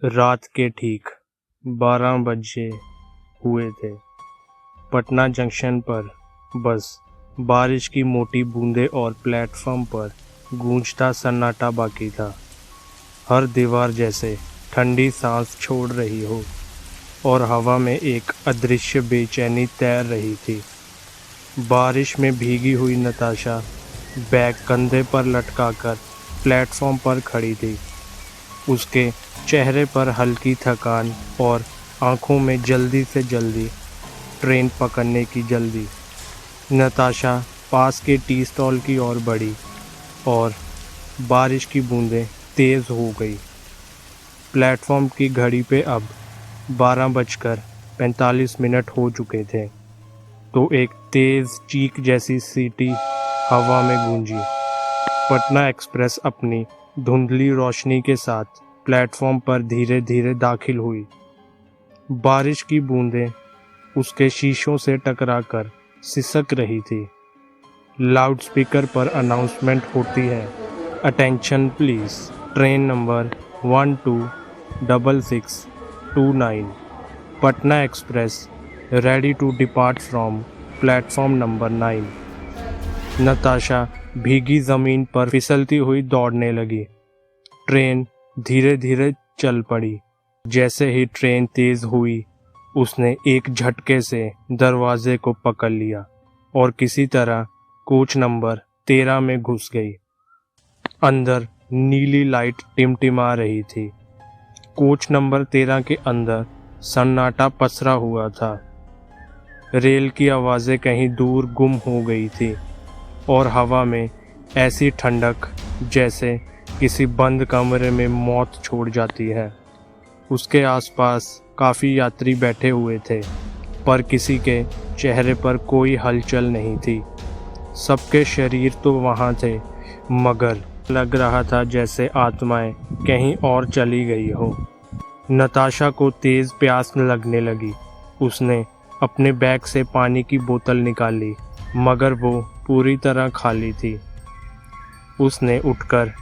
रात के ठीक 12 बजे हुए थे। पटना जंक्शन पर बस बारिश की मोटी बूंदें और प्लेटफॉर्म पर गूंजता सन्नाटा बाकी था। हर दीवार जैसे ठंडी सांस छोड़ रही हो और हवा में एक अदृश्य बेचैनी तैर रही थी। बारिश में भीगी हुई नताशा बैग कंधे पर लटकाकर प्लेटफॉर्म पर खड़ी थी। उसके चेहरे पर हल्की थकान और आंखों में जल्दी से जल्दी ट्रेन पकड़ने की जल्दी। नताशा पास के टी स्टॉल की ओर बढ़ी और बारिश की बूंदें तेज़ हो गई। प्लेटफॉर्म की घड़ी पे अब 12:45 हो चुके थे तो एक तेज़ चीख जैसी सीटी हवा में गूंजी। पटना एक्सप्रेस अपनी धुंधली रोशनी के साथ प्लेटफॉर्म पर धीरे धीरे दाखिल हुई। बारिश की बूंदें उसके शीशों से टकराकर सिसक रही थी। लाउडस्पीकर पर अनाउंसमेंट होती है, attention please, train number 126629 Patna express ready to depart from platform number 9। Natasha भीगी ज़मीन पर फिसलती हुई दौड़ने लगी। ट्रेन धीरे धीरे चल पड़ी। जैसे ही ट्रेन तेज़ हुई उसने एक झटके से दरवाजे को पकड़ लिया और किसी तरह कोच नंबर 13 में घुस गई। अंदर नीली लाइट टिमटिमा रही थी। कोच नंबर 13 के अंदर सन्नाटा पसरा हुआ था। रेल की आवाज़ें कहीं दूर गुम हो गई थी और हवा में ऐसी ठंडक जैसे किसी बंद कमरे में मौत छोड़ जाती है। उसके आसपास काफ़ी यात्री बैठे हुए थे पर किसी के चेहरे पर कोई हलचल नहीं थी। सबके शरीर तो वहाँ थे मगर लग रहा था जैसे आत्माएं कहीं और चली गई हो। नताशा को तेज़ प्यास लगने लगी। उसने अपने बैग से पानी की बोतल निकाली मगर वो पूरी तरह खाली थी। उसने उठकर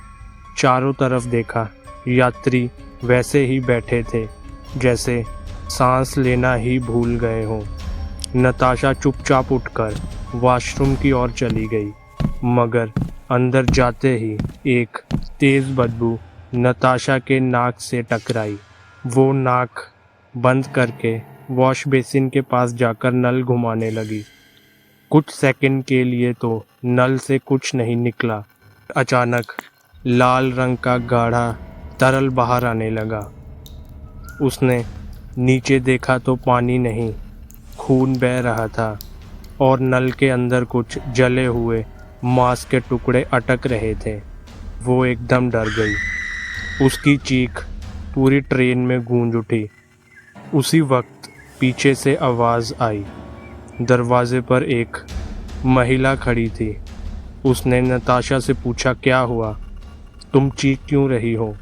चारों तरफ देखा। यात्री वैसे ही बैठे थे जैसे सांस लेना ही भूल गए हों। नताशा चुपचाप उठकर वॉशरूम की ओर चली गई मगर अंदर जाते ही एक तेज़ बदबू नताशा के नाक से टकराई। वो नाक बंद करके वॉश बेसिन के पास जाकर नल घुमाने लगी। कुछ सेकंड के लिए तो नल से कुछ नहीं निकला। अचानक लाल रंग का गाढ़ा तरल बाहर आने लगा। उसने नीचे देखा तो पानी नहीं, खून बह रहा था और नल के अंदर कुछ जले हुए मांस के टुकड़े अटक रहे थे। वो एकदम डर गई। उसकी चीख पूरी ट्रेन में गूंज उठी। उसी वक्त पीछे से आवाज़ आई। दरवाजे पर एक महिला खड़ी थी। उसने नताशा से पूछा, क्या हुआ? तुम चीख क्यों रही हो?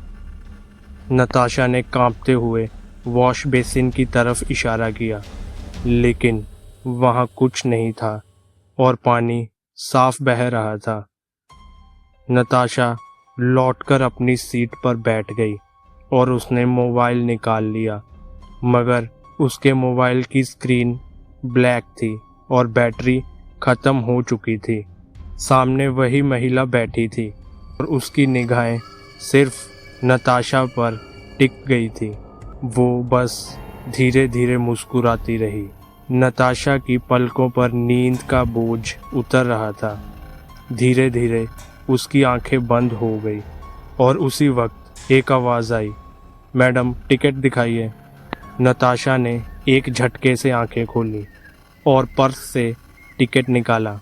नताशा ने कांपते हुए वॉश बेसिन की तरफ इशारा किया लेकिन वहाँ कुछ नहीं था और पानी साफ बह रहा था। नताशा लौटकर अपनी सीट पर बैठ गई और उसने मोबाइल निकाल लिया मगर उसके मोबाइल की स्क्रीन ब्लैक थी और बैटरी ख़त्म हो चुकी थी। सामने वही महिला बैठी थी और उसकी निगाहें सिर्फ नताशा पर टिक गई थी। वो बस धीरे धीरे मुस्कुराती रही। नताशा की पलकों पर नींद का बोझ उतर रहा था। धीरे धीरे उसकी आंखें बंद हो गई और उसी वक्त एक आवाज़ आई, मैडम टिकट दिखाइए। नताशा ने एक झटके से आंखें खोली और पर्स से टिकट निकाला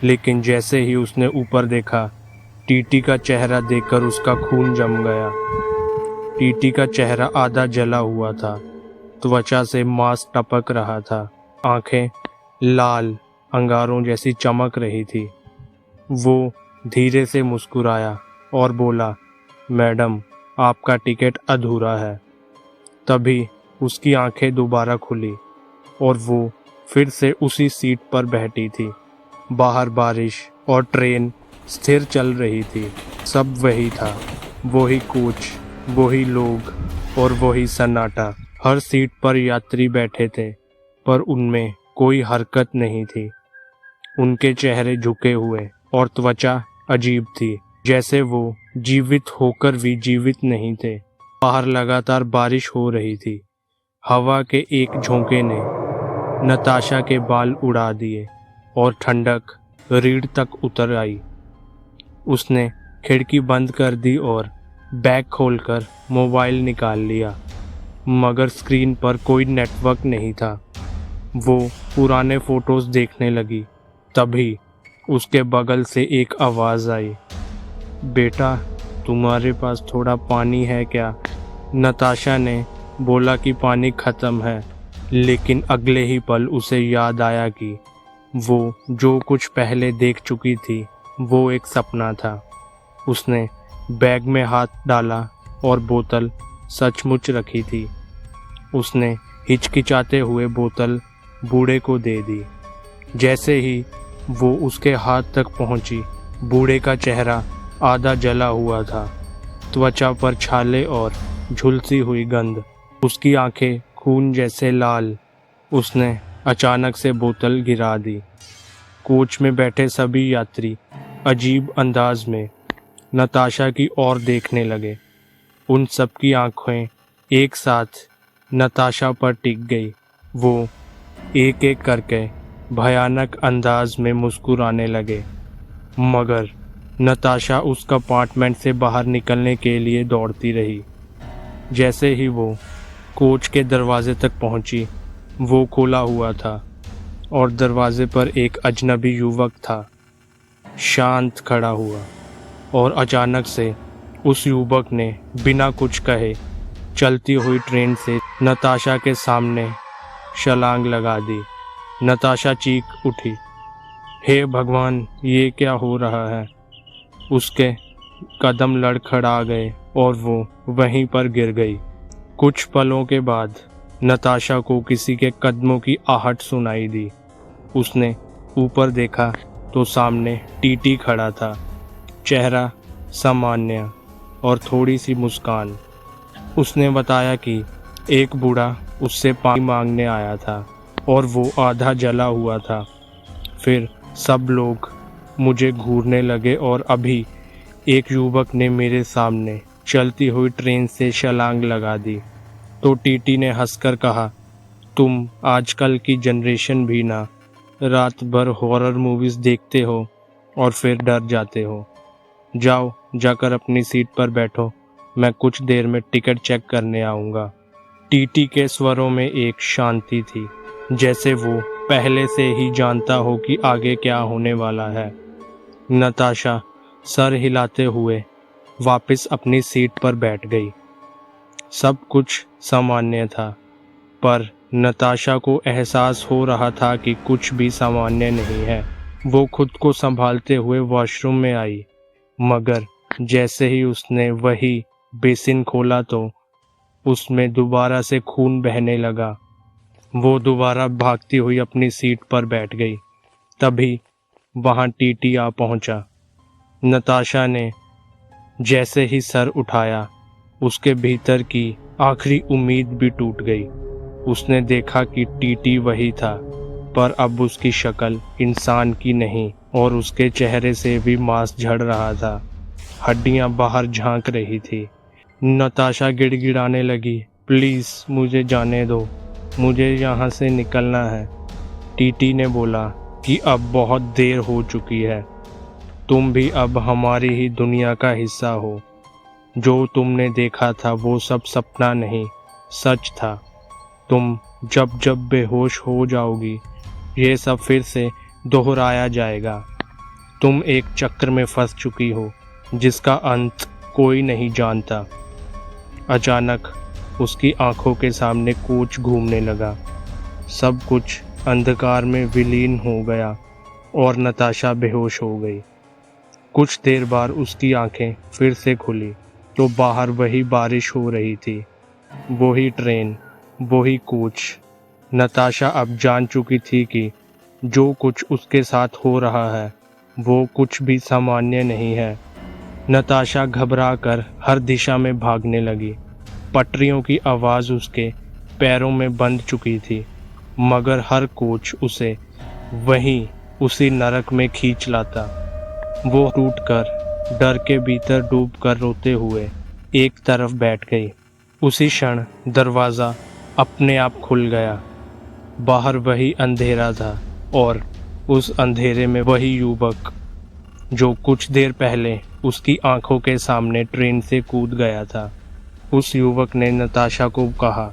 लेकिन जैसे ही उसने ऊपर देखा टीटी का चेहरा देखकर उसका खून जम गया। टीटी का चेहरा आधा जला हुआ था। त्वचा से मांस टपक रहा था। आंखें लाल अंगारों जैसी चमक रही थी। वो धीरे से मुस्कुराया और बोला, मैडम, आपका टिकट अधूरा है। तभी उसकी आंखें दोबारा खुली और वो फिर से उसी सीट पर बैठी थी। बाहर बारिश और ट्रेन स्थिर चल रही थी। सब वही था, वही कोच, वही लोग और वही सन्नाटा। हर सीट पर यात्री बैठे थे, पर उनमें कोई हरकत नहीं थी। उनके चेहरे झुके हुए और त्वचा अजीब थी, जैसे वो जीवित होकर भी जीवित नहीं थे। बाहर लगातार बारिश हो रही थी। हवा के एक झोंके ने नताशा के बाल उड़ा दिए और ठंडक रीढ़ तक उतर आई। उसने खिड़की बंद कर दी और बैग खोलकर मोबाइल निकाल लिया, मगर स्क्रीन पर कोई नेटवर्क नहीं था। वो पुराने फोटोज देखने लगी। तभी उसके बगल से एक आवाज़ आई, बेटा, तुम्हारे पास थोड़ा पानी है क्या? नताशा ने बोला कि पानी ख़त्म है, लेकिन अगले ही पल उसे याद आया कि वो जो कुछ पहले देख चुकी थी वो एक सपना था। उसने बैग में हाथ डाला और बोतल सचमुच रखी थी। उसने हिचकिचाते हुए बोतल बूढ़े को दे दी। जैसे ही वो उसके हाथ तक पहुंची, बूढ़े का चेहरा आधा जला हुआ था, त्वचा पर छाले और झुलसी हुई गंध, उसकी आंखें खून जैसे लाल। उसने अचानक से बोतल गिरा दी। कोच में बैठे सभी यात्री अजीब अंदाज में नताशा की ओर देखने लगे। उन सबकी आंखें एक साथ नताशा पर टिक गई। वो एक एक करके भयानक अंदाज में मुस्कुराने लगे, मगर नताशा उस कंपार्टमेंट से बाहर निकलने के लिए दौड़ती रही। जैसे ही वो कोच के दरवाजे तक पहुंची, वो खुला हुआ था और दरवाजे पर एक अजनबी युवक था, शांत खड़ा हुआ। और अचानक से उस युवक ने बिना कुछ कहे चलती हुई ट्रेन से नताशा के सामने छलांग लगा दी। नताशा चीख उठी, हे भगवान, ये क्या हो रहा है? उसके कदम लड़खड़ा गए और वो वहीं पर गिर गई। कुछ पलों के बाद नताशा को किसी के कदमों की आहट सुनाई दी। उसने ऊपर देखा तो सामने टीटी खड़ा था, चेहरा सामान्य और थोड़ी सी मुस्कान। उसने बताया कि एक बूढ़ा उससे पानी मांगने आया था और वो आधा जला हुआ था। फिर सब लोग मुझे घूरने लगे और अभी एक युवक ने मेरे सामने चलती हुई ट्रेन से छलांग लगा दी। तो टीटी ने हंसकर कहा, तुम आजकल की जनरेशन भी ना, रात भर हॉरर मूवीज़ देखते हो और फिर डर जाते हो। जाओ, जाकर अपनी सीट पर बैठो, मैं कुछ देर में टिकट चेक करने आऊँगा। टीटी के स्वरों में एक शांति थी, जैसे वो पहले से ही जानता हो कि आगे क्या होने वाला है। नताशा सर हिलाते हुए वापस अपनी सीट पर बैठ गई। सब कुछ सामान्य था, पर नताशा को एहसास हो रहा था कि कुछ भी सामान्य नहीं है। वो खुद को संभालते हुए वॉशरूम में आई, मगर जैसे ही उसने वही बेसिन खोला तो उसमें दोबारा से खून बहने लगा। वो दोबारा भागती हुई अपनी सीट पर बैठ गई। तभी वहाँ टीटी आ पहुंचा। नताशा ने जैसे ही सर उठाया, उसके भीतर की आखिरी उम्मीद भी टूट गई। उसने देखा कि टीटी वही था, पर अब उसकी शक्ल इंसान की नहीं और उसके चेहरे से भी मांस झड़ रहा था। हड्डियां बाहर झांक रही थी। नताशा गिड़गिड़ाने लगी, प्लीज़ मुझे जाने दो, मुझे यहाँ से निकलना है। टीटी ने बोला कि अब बहुत देर हो चुकी है, तुम भी अब हमारी ही दुनिया का हिस्सा हो। जो तुमने देखा था वो सब सपना नहीं, सच था। तुम जब जब बेहोश हो जाओगी, ये सब फिर से दोहराया जाएगा। तुम एक चक्र में फंस चुकी हो जिसका अंत कोई नहीं जानता। अचानक उसकी आंखों के सामने कोच घूमने लगा। सब कुछ अंधकार में विलीन हो गया और नताशा बेहोश हो गई। कुछ देर बाद उसकी आंखें फिर से खुली तो बाहर वही बारिश हो रही थी, वही ट्रेन, वही कोच। नताशा अब जान चुकी थी कि जो कुछ उसके साथ हो रहा है वो कुछ भी सामान्य नहीं है। नताशा घबराकर हर दिशा में भागने लगी। पटरियों की आवाज़ उसके पैरों में बंध चुकी थी, मगर हर कोच उसे वहीं उसी नरक में खींच लाता। वो टूटकर डर के भीतर डूबकर रोते हुए एक तरफ बैठ गई। उसी क्षण दरवाज़ा अपने आप खुल गया। बाहर वही अंधेरा था और उस अंधेरे में वही युवक जो कुछ देर पहले उसकी आंखों के सामने ट्रेन से कूद गया था। उस युवक ने नताशा को कहा,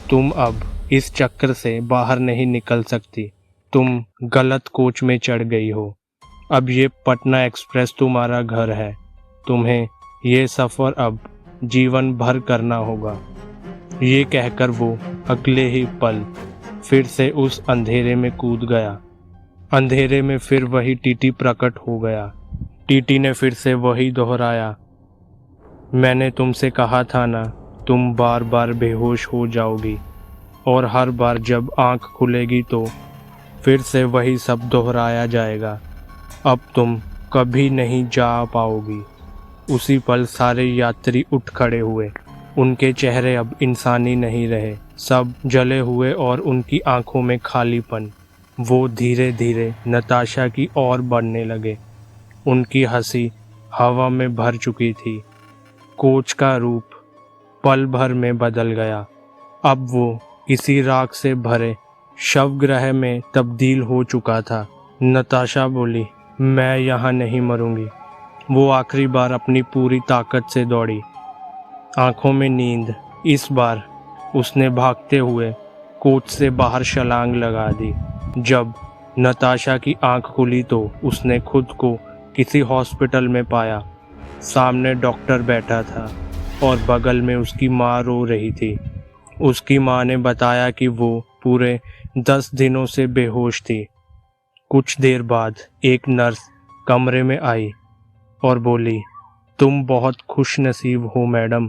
तुम अब इस चक्कर से बाहर नहीं निकल सकती। तुम गलत कोच में चढ़ गई हो। अब ये पटना एक्सप्रेस तुम्हारा घर है। तुम्हें ये सफ़र अब जीवन भर करना होगा। ये कहकर वो अगले ही पल फिर से उस अंधेरे में कूद गया। अंधेरे में फिर वही टीटी प्रकट हो गया। टीटी ने फिर से वही दोहराया, मैंने तुमसे कहा था ना, तुम बार बार बेहोश हो जाओगी और हर बार जब आंख खुलेगी तो फिर से वही सब दोहराया जाएगा। अब तुम कभी नहीं जा पाओगी। उसी पल सारे यात्री उठ खड़े हुए। उनके चेहरे अब इंसानी नहीं रहे, सब जले हुए और उनकी आंखों में खालीपन। वो धीरे धीरे नताशा की ओर बढ़ने लगे। उनकी हंसी हवा में भर चुकी थी। कोच का रूप पल भर में बदल गया। अब वो किसी राख से भरे शवग्रह में तब्दील हो चुका था। नताशा बोली, मैं यहाँ नहीं मरूंगी। वो आखिरी बार अपनी पूरी ताकत से दौड़ी, आंखों में नींद। इस बार उसने भागते हुए कोच से बाहर छलांग लगा दी। जब नताशा की आंख खुली तो उसने खुद को किसी हॉस्पिटल में पाया। सामने डॉक्टर बैठा था और बगल में उसकी माँ रो रही थी। उसकी माँ ने बताया कि वो पूरे 10 दिनों से बेहोश थी। कुछ देर बाद एक नर्स कमरे में आई और बोली, तुम बहुत खुश नसीब हो मैडम।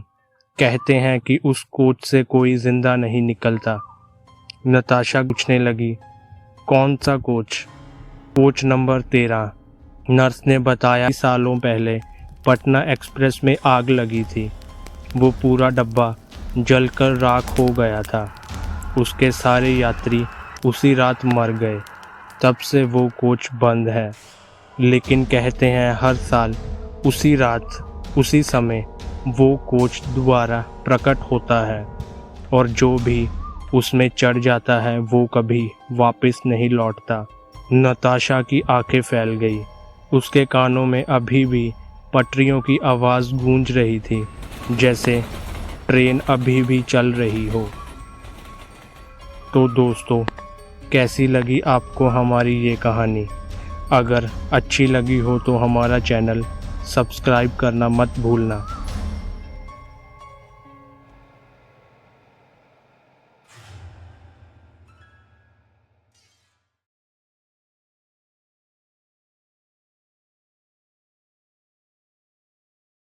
कहते हैं कि उस कोच से कोई जिंदा नहीं निकलता। नताशा पूछने लगी, कौन सा कोच? Coach number 13। नर्स ने बताया, सालों पहले पटना एक्सप्रेस में आग लगी थी। वो पूरा डब्बा जलकर राख हो गया था। उसके सारे यात्री उसी रात मर गए। तब से वो कोच बंद है। लेकिन कहते हैं हर साल उसी रात उसी समय वो कोच दोबारा प्रकट होता है और जो भी उसमें चढ़ जाता है वो कभी वापस नहीं लौटता। नताशा की आंखें फैल गई। उसके कानों में अभी भी पटरियों की आवाज़ गूंज रही थी, जैसे ट्रेन अभी भी चल रही हो। तो दोस्तों, कैसी लगी आपको हमारी ये कहानी? अगर अच्छी लगी हो तो हमारा चैनल सब्सक्राइब करना मत भूलना।